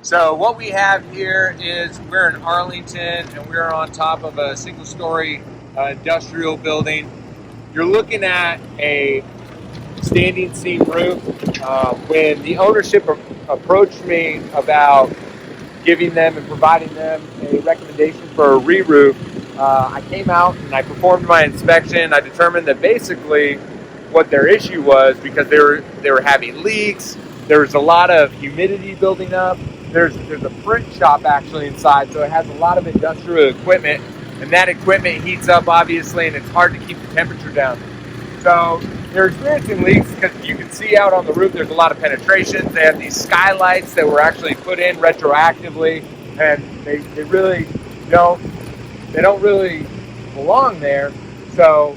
So what we have here is we're in Arlington and we're on top of a single-story industrial building. You're looking at a standing seam roof. When the ownership approached me about giving them and providing them a recommendation for a re-roof, I came out and I performed my inspection. I determined that basically what their issue was, because they were having leaks. There was a lot of humidity building up. There's a print shop actually inside, so it has a lot of industrial equipment, and that equipment heats up obviously, and it's hard to keep the temperature down. So they're experiencing leaks because you can see out on the roof there's a lot of penetrations. They have these skylights that were actually put in retroactively, and they really don't really belong there. So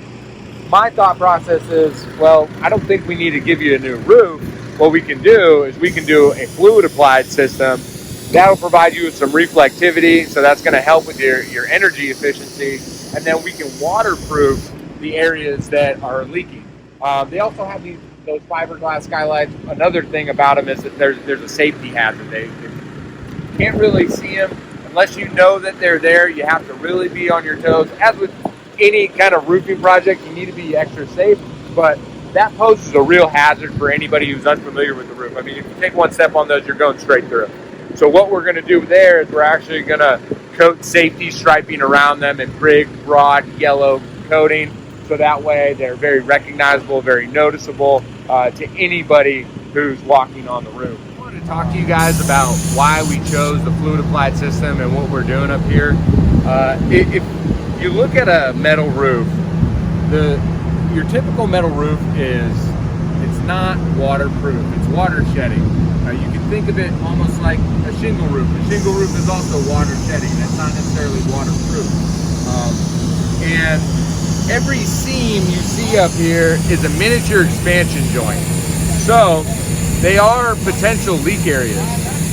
my thought process is, well, I don't think we need to give you a new roof. What we can do is we can do a fluid applied system that'll provide you with some reflectivity, so that's going to help with your energy efficiency, and then we can waterproof the areas that are leaking. They also have those fiberglass skylights. Another thing about them is that there's a safety hazard. They can't really see them unless you know that they're there. You have to really be on your toes. As with any kind of roofing project, you need to be extra safe, but that poses a real hazard for anybody who's unfamiliar with the roof. I mean, if you take one step on those, you're going straight through. So what we're going to do there is we're actually going to coat safety striping around them in big, broad yellow coating, so that way they're very recognizable, very noticeable to anybody who's walking on the roof. I wanted to talk to you guys about why we chose the fluid applied system and what we're doing up here. If you look at a metal roof, your typical metal roof it's not waterproof, it's water shedding. You can think of it almost like a shingle roof. A shingle roof is also water shedding, it's not necessarily waterproof. And every seam you see up here is a miniature expansion joint. So they are potential leak areas.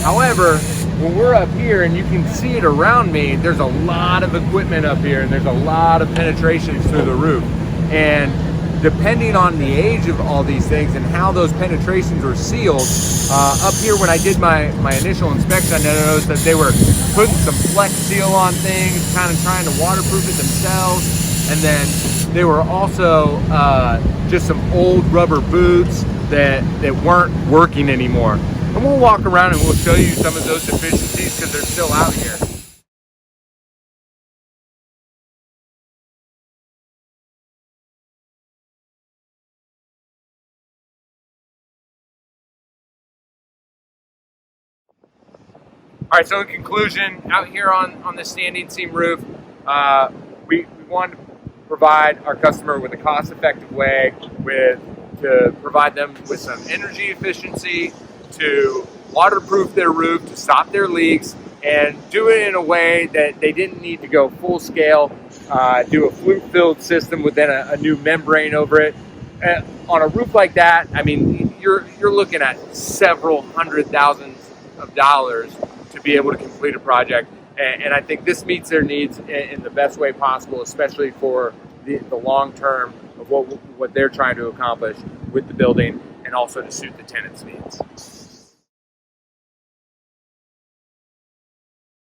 However, when we're up here and you can see it around me, there's a lot of equipment up here and there's a lot of penetrations through the roof. And depending on the age of all these things and how those penetrations were sealed, up here when I did my initial inspection, I noticed that they were putting some Flex Seal on things, kind of trying to waterproof it themselves. And then they were also just some old rubber boots that weren't working anymore. And we'll walk around and we'll show you some of those deficiencies because they're still out here. All right, so in conclusion, out here on the standing seam roof, we want to provide our customer with a cost-effective way to provide them with some energy efficiency, to waterproof their roof, to stop their leaks, and do it in a way that they didn't need to go full scale, do a fluid-filled system with then a new membrane over it. On a roof like that, I mean, you're looking at several $100,000s of dollars to be able to complete a project, and I think this meets their needs in the best way possible, especially for the long term of what they're trying to accomplish with the building, and also to suit the tenants' needs.